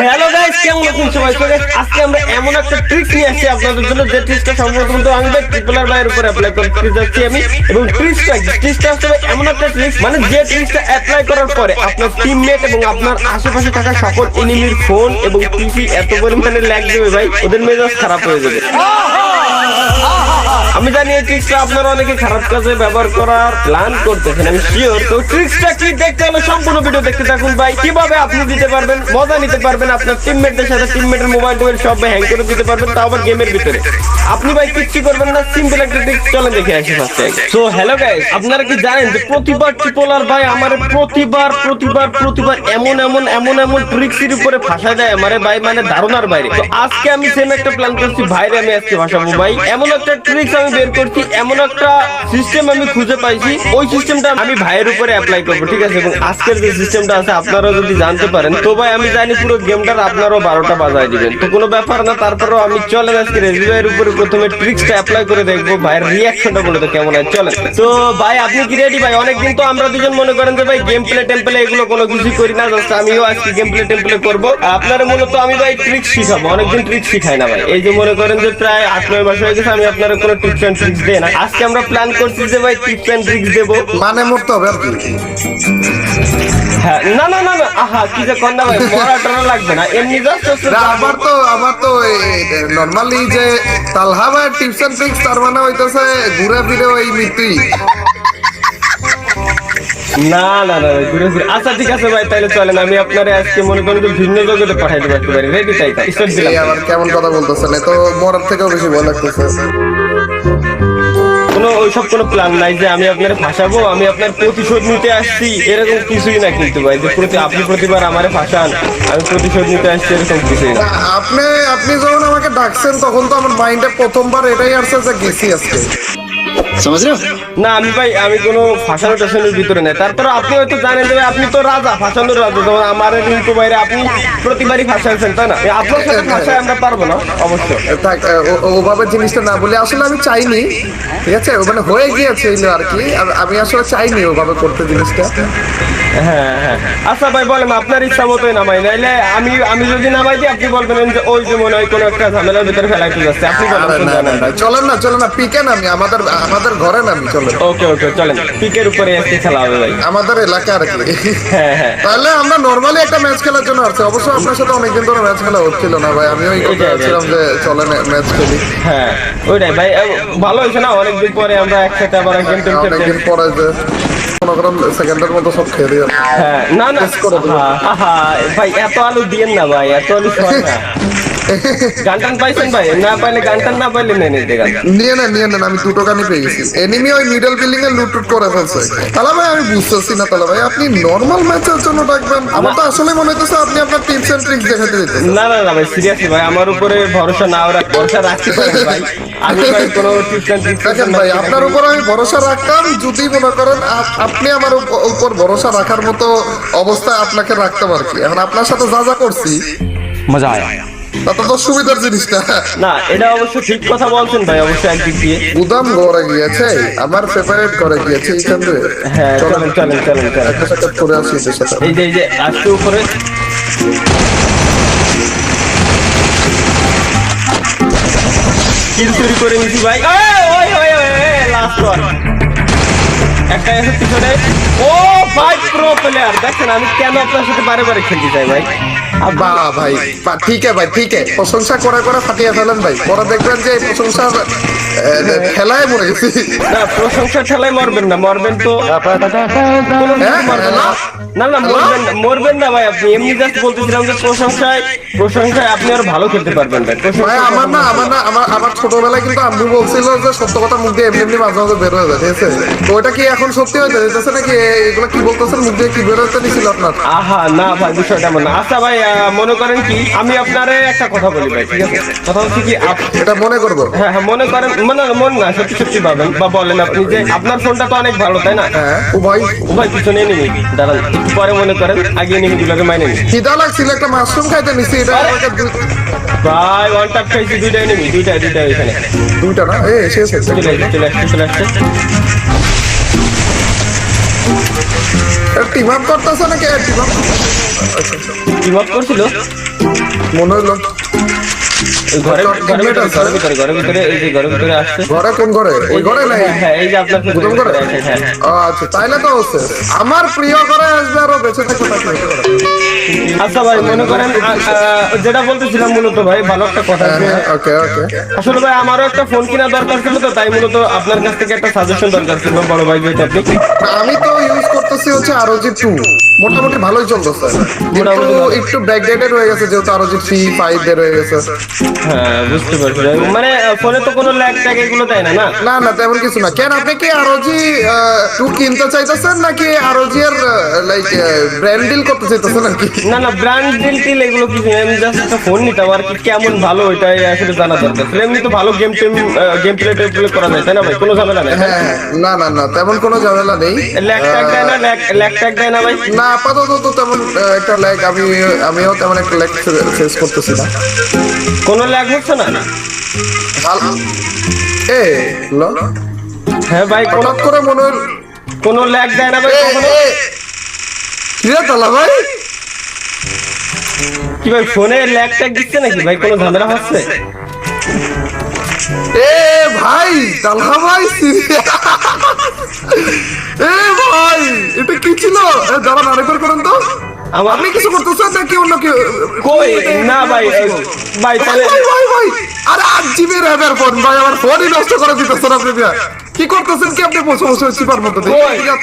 Hello guys, কেমন আছেন সবাই? আজকে আমরা এমন একটা ট্রিক নিয়ে আসছি আপনাদের জন্য, যে ট্রিকটা সম্পূর্ণ আমি ট্রিপলার বাইরের উপর অ্যাপ্লাই করতে যাচ্ছি আমি। এবং ট্রিকটা আসলে এমন একটা ট্রিক, মানে যে ট্রিকটা অ্যাপ্লাই করার পরে আপনার টিমমেট এবং আপনার আশেপাশে থাকা সকল এনিমির ফোন এবং পিসি এত পরিমাণে ল্যাগ দেবে ভাই, ওদের মেজাজ খারাপ হয়ে যাবে। আমি জানি এই ট্রিক্সটা আপনারা অনেকে খারাপ কাজে ব্যবহার করার প্ল্যান করতেছেন, আমি শিওর। তো ট্রিক্সটা কি দেখতে হলে সম্পূর্ণ ভিডিও দেখতে থাকুন ভাই। কিভাবে আপনি দিতে পারবেন, মজা নিতে পারবেন আপনার টিমমেটদের সাথে, টিমমেটের মোবাইল টোবাইল সব হ্যাং করে দিতে পারবেন, তাও আবার গেমের ভিতরে। আপনি ভাই কিচ্ছু করবেন না, সিম্পল একটা ট্রিক্স চলেন দেখে আসি first time. So hello guys, আপনারা কি জানেন যে প্রতিবার ট্রিপলার ভাই আমার প্রতিবার এমন ট্রিক্সের উপরে ফাঁসা দেয় আমারে ভাই, মানে ধারণার বাইরে। তো আজকে আমি সেম একটা প্ল্যান করছি ভাইরে, আমি আজকে ফাঁসাবো ভাই। এমন একটা ট্রিক্স আমি বের করছি, এমন একটা সিস্টেম আমি খুঁজে পাইছি, ওই সিস্টেমটা আমি ভাইয়ের উপরে অ্যাপ্লাই করবো, ঠিক আছে? এবং আজকের যে সিস্টেমটা আছে আপনারা যদি জানতে পারেন তো ভাই আমি জানি পুরো গেমটার আপনারাও 12টা বাজায় দিবেন, তো কোনো ব্যাপার না। তারপরেও আমি চলেন আজকে রেজি ভাইয়ের উপরে প্রথমে ট্রিক্সটা অ্যাপ্লাই করে দেখবো, ভাইয়ের রিয়াকশনটা বলে তো কেমন হয়। চলেন। তো ভাই আপনি কি রেডি ভাই? অনেকদিন তো আমরা দুজন মনে করেন যে ভাই গেম প্লে টেম্পলে এগুলো কোনো কিছু করি না, জাস্ট আমিও আজকে গেম প্লে টেম্পলে করবো। আপনারা মূলত আমি ভাই ট্রিক্স শিখাবো, অনেকদিন ট্রিক্স শিখাই না ভাই। এই যে মনে করেন যে প্রায় 8-9 মাস হয়ে গেছে আমি আপনারা কোনো টিপস এন্ড ট্রিক্স দেই না। আজকে আমরা প্ল্যান করছি যে ভাই টিপস এন্ড ট্রিক্স দেবো, মানে মরতে হবে আর কি। হ্যাঁ, না আহা কি যে কন্যা ভাই, মরাটা লাগবে না, এমনি জাস্ট আমার তো নরমালি যে তালহা ভাই টিপস এন্ড ট্রিক্স, তার মানে হইতাছে ঘুরে ফিরে ওই মৃত্যুই। না ঘুরে ফিরে। আচ্ছা ঠিক আছে ভাই, তাহলে চলেন আমি আপনারে আজকে মনে করেন যে ভিন্ন জগতে পাঠাই দেবো একেবারে। রেডি? তাই স্টার্ট দিলাম। আবার কেমন কথা বলতেছেন, তো মরার থেকেও বেশি ভয় লাগতেছে। ওইসব কোনো প্ল্যান নাই যে আমি আপনার ফাঁসাবো, আমি আপনার প্রতিশোধ নিতে আসছি, এরকম কিছুই না কিন্তু ভাই। যে আপনি প্রতিবার আমারে ফাঁসান, আমি প্রতিশোধ নিতে আসছি, এরকম কিছুই না। আপনি যখন আমাকে ডাকছেন তখন তো আমার মাইন্ডে প্রথমবার এটাই আসছে যে গেছি আজকে। না আমি ভাই, আমি কোনো ফাঁসানো টাসানোর ভিতরে নেই। তারপরে আপনি হয়তো জানেন যে আপনি তো রাজা, ফাঁসানোর রাজা। যেমন আমার রিঙ্কু বাইরে আপনি প্রতিবারই ফাঁসাইছেন, তাই না? আপনার সাথে ফাঁসায় আমরা পারবো না অবশ্যই। ওভাবে জিনিসটা না বলে আসলে আমি চাইনি, ঠিক আছে? ওখানে হয়ে গিয়েছে আর কি, আমি আসলে চাইনি ওভাবে করতে জিনিসটা। হ্যাঁ আচ্ছা ভাই বলেন, আপনার ইচ্ছা মতোই নামাই, নাইলে আমি যদি নামাই দিই আপনি বলবেন যে ওই যে মনে হয় কোনো একটা ঝামেলার ভিতরে ফেলাইতে যাচ্ছে। আপনি চলেন না পিকে নামি, আমাদের ঘরে নামি, চলেন। ওকে চলেন, পিকের উপরে আজকে খেলা হবে ভাই, আমাদের এলাকা আর কি। হ্যাঁ তাহলে আমরা নরমালি একটা ম্যাচ খেলার জন্য আসছি। অবশ্য আপনার সাথে অনেকদিন ধরে ম্যাচ খেলা হচ্ছিল না ভাই, আমি ওই কথা বলছিলাম যে চলেন ম্যাচ খেলি। হ্যাঁ ওইটাই ভাই, ভালো হয়েছে না, অনেকদিন পরে আমরা একসাথে আবার অনেকদিন পরে যে সেকেন্ডের মতো সব খেয়ে দিয়ে। হ্যাঁ না ভাই এত আলু দিয়েন না ভাই, এত আলু খাওয়াই না। গানটান পাইছেন ভাই? না পাইলে গানটান, না পাইলে নিয়ে নেন। আমি 2 টাকা নিয়ে পেয়ে গেছি। এনিমি ওই মিডল বিল্ডিং এ লুট করে ফেলছে। তাহলে ভাই আমি বুঝতেছি না, তাহলে ভাই আপনি নরমাল ম্যাচের জন্য ডাকবেন? আমার তো আসলে মনে হইতেছে আপনি আপনার টিপস এন্ড ট্রিক্স দেখাতে দিতেছেন। না ভাই সিরিয়াসলি ভাই, আমার উপরে ভরসা রাখতে পারেন ভাই। আমি ভাই কোনো টিপস এন্ড ট্রিক্স দেখেন ভাই, আপনার উপর আমি ভরসা রাখতাম যদি মনে করেন আপনি আমার উপর ভরসা রাখার মতো অবস্থায় আপনাকে রাখতাম আর কি। এখন আপনার সাথে যা করছি মজা আয়া, তাতে তো সুবিধার জিনিসটা না। এটা অবশ্য ঠিক কথা বলছেন ভাই, অবশ্যই একদিক দিয়ে। গুদাম ঘরে গিয়েছে, আমার ফেভারিট ঘরে গিয়েছে এইখান থেকে। হ্যাঁ চলেন একটা সাথে করে আসি এদের সাথে। এই যে আসতে উপরে কিল চুরি করে নিছি ভাই। লাস্ট ওয়ান একটা এসে পিছনে। ও ভাই প্রো প্লেয়ার, দেখেন আমি কেন আপনার সাথে বারে খেলতে চাই ভাই। বাহ ভাই, ঠিক আছে প্রশংসা করে ফাটিয়ে ফেলেন ভাই, পরে দেখবেন যে প্রশংসার খেলায় মরে গেছি। না প্রশংসা ঠেলায় মরবেন তো মরবেন না ভাই। আপনি এমনি জাস্ট বলতেছিলাম যে প্রশংসায় আপনি আর ভালো খেলতে পারবেন ভাই। আমার ছোটবেলায় কিন্তু আম্মু বলছিল যে সত্য কথা মুখ দিয়ে এমনি মাঝে মাঝে বের হয়ে যায়, ঠিক আছে? তো ওটা কি এখন সত্যি হয়ে যাচ্ছে নাকি? এগুলো কি বলতেছেন, মুখ দিয়ে কি বের হতে নিছিল আপনার? আহা না ভাই, বিষয়টা এমন না। আচ্ছা ভাই মনে করেন কি, আমি আপনারে একটা কথা বলি ভাই, ঠিক আছে? কথা হচ্ছে কি, এটা মনে করবো। হ্যাঁ মনে করেন, মন না সত্যি ভাবেন বা বলেন আপনি যে আপনার ফোনটা তো অনেক ভালো, তাই না? ও ভাই পিছনে নিবি, দাঁড়ান একটু পরে মনে করেন, আগে নিবি দুলাকে মাইনে নিবি। খিদা লাগছিল, একটা মাশরুম খাইতে নিছি। এটা ভাই ওয়ান টাপ খাইছি, দুইটাই নিবি, দুইটা এখানে। দুইটা না, চলে আসছে। টিম আপ করতেছে নাকি টিম আপ টিম আপ করছিল মনে হলো ওই ঘরের ভিতরে এই যে ঘরের ভিতরে আসছে। ঘরে কোন ঘরে ওই ঘরে নাই হ্যাঁ এই যে আপনার প্রথম ঘরে হ্যাঁ। আচ্ছা তাইলে তো হচ্ছে আমার প্রিয় ঘরে আসবে আরো বেঁচে থাকতে থাকবে আচ্ছা ভাই মনে করেন যেটা বলতেছিলাম মূলত ভাই ভালো একটা কথা যে ওকে ওকে আসলে ভাই আমারও একটা ফোন কিনা দরকার ছিল, তো তাই মূলত আপনার কাছ থেকে একটা সাজেশন দরকার ছিল বড় ভাই যেহেতু আপনি। আমি তো ইউজ করতেছি হচ্ছে ROG 2 মোটামুটি ভালোই চলতেছে কিন্তু একটু ব্যাকডেটেড হয়ে গেছে যেহেতু ROG 3 5 বের হয়ে গেছে হ্যাঁ বুঝতে পারছি মানে ফোনে তো কোনো ল্যাগ ট্যাগ এগুলো তাই না না না না তেমন কিছু না কেন আপনি কি ROG 2 কিনতে চাইতেছেন নাকি ROG এর লাইক ব্র্যান্ড ডিল করতে চাইতেছেন নাকি না না ব্র্যান্ড ডিল টিল এগুলো কিছু না, আমি জাস্ট একটা ফোন নিতাম আর কি, কেমন ভালো ওইটাই আসলে জানা দরকার ছিল। এমনি তো ভালো গেম প্লে করা যায় তাই না ভাই, কোনো ঝামেলা নেই। হ্যাঁ না না না তেমন কোনো ঝামেলা নেই ল্যাগ ট্যাগ দেয় না, ল্যাগ ট্যাগ দেয় না ভাই? না আপাতত তো তেমন একটা ল্যাগ আমিও তেমন একটা ল্যাগ ফেস করতেছি না কোনো ল্যাগ হচ্ছে না? ভালো এ লো হ্যাঁ ভাই হঠাৎ করে মনে হল কোনো ল্যাগ দেয় না ভাই কখনো? কিরে তালা ভাই কি ভাই ফোনে ল্যাগ ট্যাগ দিচ্ছে নাকি ভাই, কোনো ঝামেলা হচ্ছে? এ ভাই তালা ভাই এ ভাই এটা কি ছিল দাঁড়ান আরেকবার করেন তো আপনি কিছু করতেছেন নাকি অন্য কেউ কই না ভাই ভাই তাহলে ভাই ভাই ভাই আরে 8 GB র্যামের ফোন ভাই আমার ফোনই নষ্ট করে দিতেছেন আপনি ভাই কি করতেছেন কি আপনি বসে বসে চিপার মতো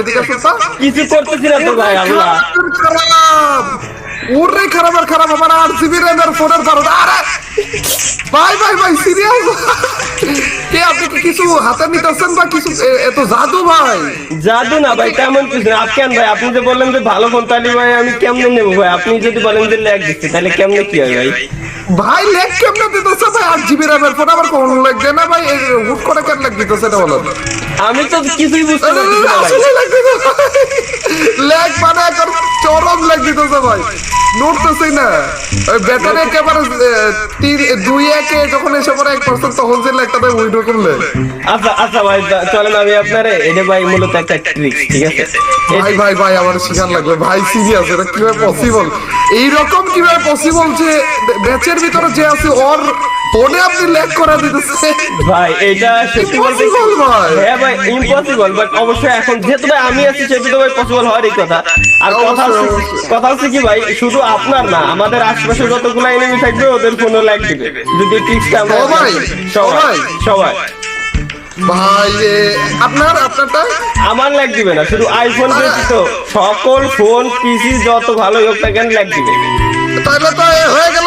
এদিকে আসুন কিছু করতেছি না তো ভাই আমরা। খারাপ ওরে খারাপ আর খারাপ আমার 8 GB র্যামের ফোনের কারণে আরে ভাই ভাই ভাই সিরিয়াস কে আপনি কি কিছু হাতে নিতেছেন বা কিছু এত জাদু ভাই জাদু না ভাই তেমন কিছু না। আপনি ভাই আপনি যে বললেন যে ভালো ফোন, তাহলে ভাই আমি কেমনে নেবো ভাই? আপনি যদি বলেন যে ল্যাগ দিচ্ছে তাহলে কেমনে কি হয় ভাই? ভাই লেগ কেমনে দিতেছে ভাই 8 GB র্যামের ফোন আবার কোন লেগ দেয় না ভাই হুট করে কেন লেগ দিতেছে এটা বলেন আমি তো কিছুই বুঝতে পারছি না ভাই। আসলে লেগ দিতেছে লেগ মানে একদম চরম লেগ দিতেছে ভাই নড়তেছেই না ওই ব্যাটারি একেবারে 2-1 যখন এসে পরে 1% তখন যে লেগটা ভাই উইডো করলে আচ্ছা আচ্ছা ভাই চলেন আমি আপনারে এটা ভাই মূলত একটা ট্রিক, ঠিক আছে? ভাই ভাই ভাই আমার শিখান লাগবে ভাই সিরিয়াস এটা কিভাবে পসিবল এইরকম কিভাবে পসিবল যে ম্যাচের ভিতরে যে আছে ওর ফোনে আপনি ল্যাগ করে দিতেছে ভাই এটা সত্যি বলতে Impossible ভাই। হ্যাঁ ভাই ইম্পসিবল, বাট অবশ্যই এখন যেহেতু ভাই আমি আছি সেহেতু তো ভাই পসিবল হওয়ারই কথা। আর কথা হচ্ছে কি ভাই, শুধু আপনার না আমাদের আশেপাশে যতগুলো এনিমি থাকবে ওদের ফোনও ল্যাগ দিবে যদি ট্রিক্সটা আমরা সবাই? সবাই সবাই ভাই আপনারটা আমার ল্যাগ দিবে না, শুধু আইফোন ব্যতীত সকল ফোন পিসি যত ভালো হোক না কেন ল্যাগ দিবে। তাহলে তো হয়ে গেল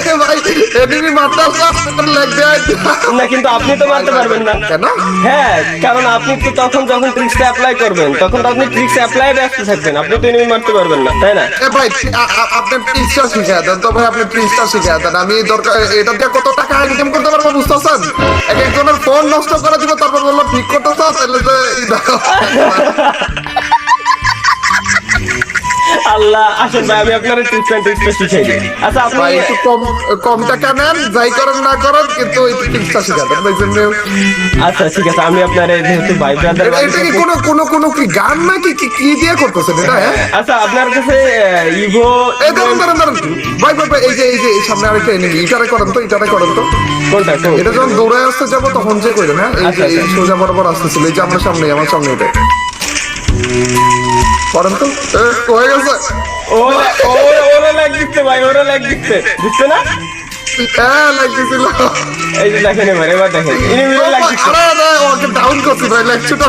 যে ভাই এনিমি মারতে আপনার ল্যাগ দেয় না কিন্তু আপনি তো মারতে পারবেন না। কেন হ্যাঁ কারণ আপনি তো তখন যখন ট্রিক্সটা অ্যাপ্লাই করবেন তখন তো আপনি ট্রিক্স অ্যাপ্লাই ব্যস্ত থাকবেন, আপনি তো এনিমি মারতে পারবেন না তাই না? এ ভাই আপনি ট্রিক্সটা শিখিয়ে দেন তো ভাই আপনি ট্রিক্সটা শিখিয়ে দেন আমি দরকার এটা দিয়ে কত টাকা ইনকাম করতে পারবো বুঝতেছেন এক একজনের ফোন নষ্ট করে দিব তারপর বললাম ঠিক করতে চাও তাহলে যে আল্লাহ আসেন ভাই আমি আপনার ট্রিক্সটা শিখাই দিই। আচ্ছা আপনি ভাই একটু কম টাকা নেন যাই করেন না করেন কিন্তু এই ট্রিক্সটা শিখিয়ে দেন ভাই জন্য আচ্ছা ঠিক আছে আমি আপনার যেহেতু ভাই ব্রাদার এটা কি কোনো কি গান নাকি কি দিয়ে করতেছেন এটা হ্যাঁ আচ্ছা আপনার কাছে ইভো এই দাঁড়ান ভাই এই যে এই সামনে আরেকটা এনিমি ইটারে করেন তো কোনটা এটা যখন দৌড়ে আসতে যাবো তখন যে কইলেন হ্যাঁ এই সোজা বরাবর আসতেছিল এই যে আমার সামনে এটা করেন তো হয়ে গেছে ওরা ল্যাগ দিচ্ছে ভাই, ওরা ল্যাগ দিচ্ছে না? হ্যাঁ লাগতেছিল এই যে দেখেন এবার দেখেন এনিমিরা ল্যাগ দিচ্ছে। আরে ওকে ডাউন করছি ভাই লেকচারটা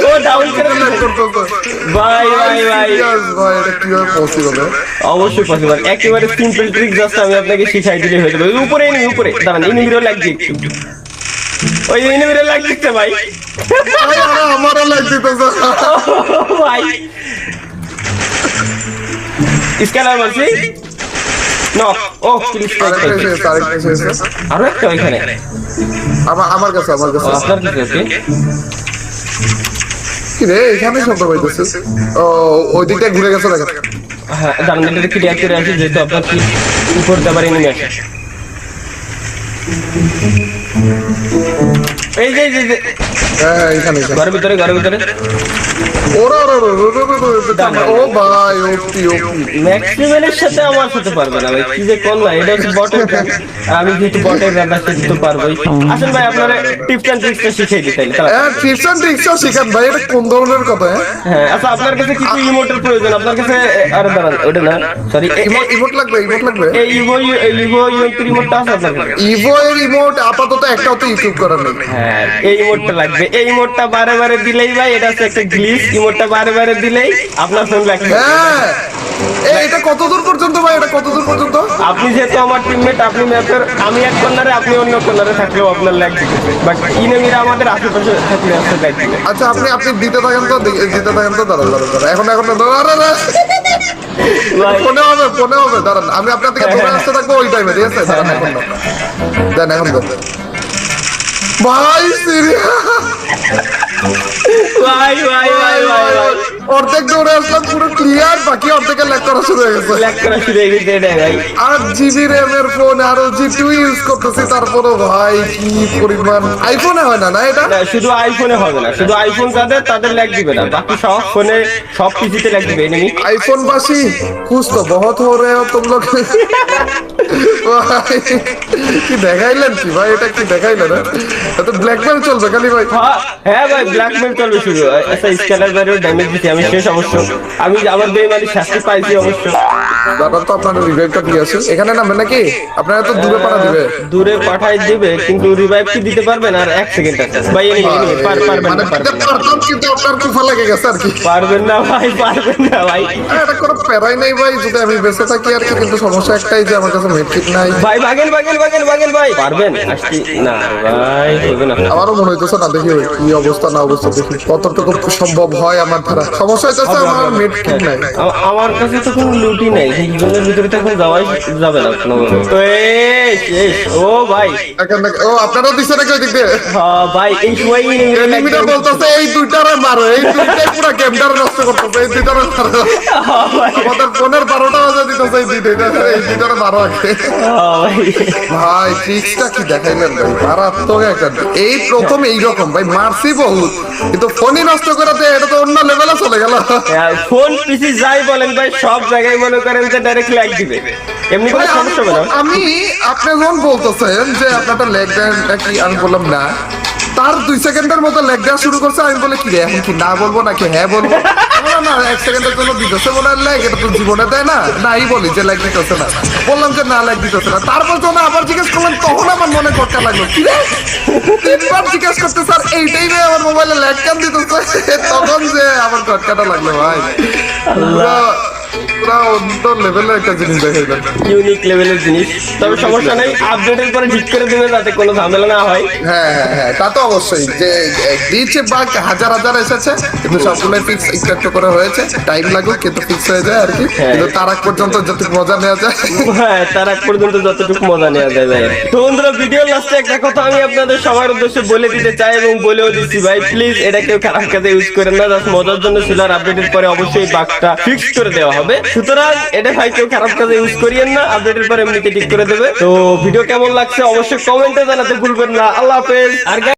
ও ডাউন করে ল্যাগ করতেছে ভাই ভাই এটা কিভাবে পসিবল অবশ্যই পসিবল, একেবারে সিম্পল ট্রিক জাস্ট আমি আপনাকে শিখাই দিলে হয়ে যাবে। উপরে দাঁড়ান এনিমিরা ল্যাগ দিচ্ছে একটু, ওই এনিমিরা ল্যাগ দিচ্ছে ভাই আমারও ল্যাগ দিতেছে ভাই স্ক্যানার মারছি নক ও প্লিজ আরো একটা ওইখানে আমার কাছে আপনার কি আছে কি রে এখানে শব্দ পাইতেছে ও ওই দিকটা ঘুরে গেছে দেখেন হ্যাঁ দাঁড়ান এটা ক্লিয়ার করে আসি যেহেতু আপনার কি উপর দাবার এনিমি আছে এই যে হ্যাঁ এখানে ঘরের ভিতরে ওরা ও ভাই ওপি ম্যাক্সিমেনের সাথে আমার সাথে পারবে না ভাই, কি যে করলা, এটা হচ্ছে বটের গান, আমি যেহেতু বটের গান সেটা তো পারবোই। আসেন ভাই আপনারা টিপস এন্ড ট্রিক্সটা শিখিয়ে দিতেন। টিপস এন্ড ট্রিক্সও শিখান ভাই, এটা কোন ধরনের কথা? হ্যাঁ আচ্ছা, আপনার কাছে কিছু ইমোটের প্রয়োজন, আপনার কাছে আরে দাঁড়ান ওটা না, সরি ইমোট লাগবে এই ইভো ইমোটটা আছে আপনার কাছে? ইভো এর ইমোট আপাতত একটাও তো ইউটিউব করা নেই। হ্যাঁ এই ইমোটটা লাগবে, এই ইমোটটা বারে দিলেই ভাই, এটা হচ্ছে একটা গ্লিচ, ইমোটটা বারে দিলেই আপনার ফোন লাগবে। হ্যাঁ এটা কতদূর পর্যন্ত ভাই, এটা কতদূর পর্যন্ত? আপনি যেহেতু আমার টিমমেট, আপনি ম্যাপের, আমি এক কর্নারে আপনি অন্য কর্নারে থাকলেও আপনার ল্যাগ দিবে, বাট ইনেমিরা আমাদের আশেপাশে থাকলে আসলে ল্যাগ দিবে। আচ্ছা আপনি দিতে থাকেন তো, দাঁড়ান এখন ভাই ফোনে হবে দাঁড়ান, আমি আপনার থেকে দূরে আসতে থাকবো ওই টাইমে, ঠিক আছে? দাঁড়ান এখন দেন, এখন দেন ভাই, ভাই অর্ধেক দৌড়ে আসলাম পুরো ক্লিয়ার, বাকি অর্ধেকের ল্যাগ করা শুরু হয়ে গেছে। ল্যাগ করা শুরু হয়ে গেছে এটাই ভাই। 8 GB RAM এর ফোন আর G2 ইউজ করতেছি, তারপরে ভাই কি পরিমাণ। আইফোনে হয় না এটা? না শুধু আইফোনে হবে না, শুধু আইফোন তাদের ল্যাগ দিবে না, বাকি সব ফোনে সব পিসিতে ল্যাগ দিবে এনিমি। आईफोन बासी कुछ तो बहुत हो रहे हो तुम लोग ভাই কি দেখাইলেন কি ভাই, এটা কি দেখাইলেন? এটা ব্ল্যাকমেল চলবে খালি ভাই। হ্যাঁ ভাই ব্ল্যাকমেল চলবে শুধু। আচ্ছা স্কেলার বাইরেও ড্যামেজ দিচ্ছি আমি, শেষ অবশ্য আমি আমার বেইমানি শাস্তি পাইছি অবশ্য। দাদা তো আপনার রিভাইভটা কি আছে এখানে নামবে নাকি? আপনারা তো দূরে পাঠা দিবে, দূরে পাঠাই দিবে, কিন্তু রিভাইভ কি দিতে পারবেন? আর 1 সেকেন্ড আছে ভাই, পারবেন না, কিন্তু আপনার কুফা লেগে গেছে আর কি। পারবেন না ভাই, এটা কোনো প্যারাই নাই ভাই, যদি আমি বেঁচে থাকি আর কি, কিন্তু সমস্যা একটাই যে আমার কাছে মেট্রিক নাই ভাই। ভাগেন ভাই, পারবেন আসছি না ভাই, হবে না। আমারও মনে হইতেছে না, দেখি কি অবস্থা না অবস্থা, দেখি কতটুকু সম্ভব হয় আমার দ্বারা। সমস্যা হইতেছে আমার মেট্রিক নাই, আমার কাছে তো কোনো লুটি নাই, সেই জনের ভিতরে তো এখন যাওয়াই যাবে না কোনো। ও ভাই ও আপনারাও দিছে নাকি ওই দিক দিয়ে? হ্যাঁ ভাই, এই সময় এনিমিটা বলতেছে এই দুইটারে মারো, এই দুইটাই পুরো গেমটারে নষ্ট করতেছে, এই দুইটারে মারো। আমাদের ফোনের 12টা বাজে দিতেছে, এই দুইটারে মারো আগে। ভাই ট্রিক্সটা কি দেখাইলেন ভাই, মারাত্মক একটা। এই প্রথম এইরকম ভাই, মারছি বহুত, কিন্তু ফোনই নষ্ট করে দেয়, এটা তো অন্য লেভেলে চলে গেল। ফোন পিসি যাই বলেন ভাই, সব জায়গায় মনে করেন যে ডাইরেক্ট ল্যাগ দিবে, এমনি কোনো সমস্যা হবে না। আমি আপনি যখন বলতেছেন যে আপনারটা ল্যাগ দেন নাকি, আমি বললাম না, তার 2 সেকেন্ডের মতো ল্যাগ দেওয়া শুরু করছে। আমি বলে কি রে, এখন কি না বলবো নাকি হ্যাঁ বলবো? না 1 সেকেন্ডের জন্য দিতেছে মনে হয় ল্যাগ, এটা তো জীবনে দেয় না, নাই বলি যে ল্যাগ দিতেছে না, বললাম যে না ল্যাগ দিতেছে না। তারপর যখন আবার জিজ্ঞেস করলাম, তখন আমার মনে করতে লাগলো কি রে, 3বার জিজ্ঞেস করতে স্যার এই টাইমে আমার মোবাইলে ল্যাগ কেন দিতেছে, তখন যে আমার কটকাটা লাগলো ভাই। অন্য লেভেলের একটা জিনিস দেখাইলেন, ইউনিক লেভেলের জিনিস। তবে সমস্যা নেই, আপডেটের পরে ঠিক করে দিবে যাতে কোনো ঝামেলা না হয়। হ্যাঁ তা তো অবশ্যই, যে গ্লিচ বাগ হাজার এসেছে, কিন্তু সবগুলো ফিক্স একটু করে হয়েছে, টাইম লাগুক কিন্তু ফিক্স হয়ে যায় আর কি। কিন্তু তার আগ পর্যন্ত যতটুকু মজা নেওয়া যায়, হ্যাঁ তার আগ পর্যন্ত যতটুকু মজা নেওয়া যায় ভাই। তো বন্ধুরা ভিডিও লাস্টে একটা কথা আমি আপনাদের সবার উদ্দেশ্যে বলে দিতে চাই এবং বলেও দিচ্ছি ভাই, প্লিজ এটা কেউ খারাপ কাজে ইউজ করেন না, জাস্ট মজার জন্য ছিল। আর আপডেটের পরে অবশ্যই বাগটা ফিক্স করে দেওয়া হবে, সুতরাং এটা ভাই কেউ খারাপ কাজে ইউজ করিয়েন না, আপডেটের পরে এমনিতে ঠিক করে দেবে। তো ভিডিও কেমন লাগছে অবশ্যই কমেন্টে জানাতে ভুলবেন না। আল্লাহ হাফেজ। আর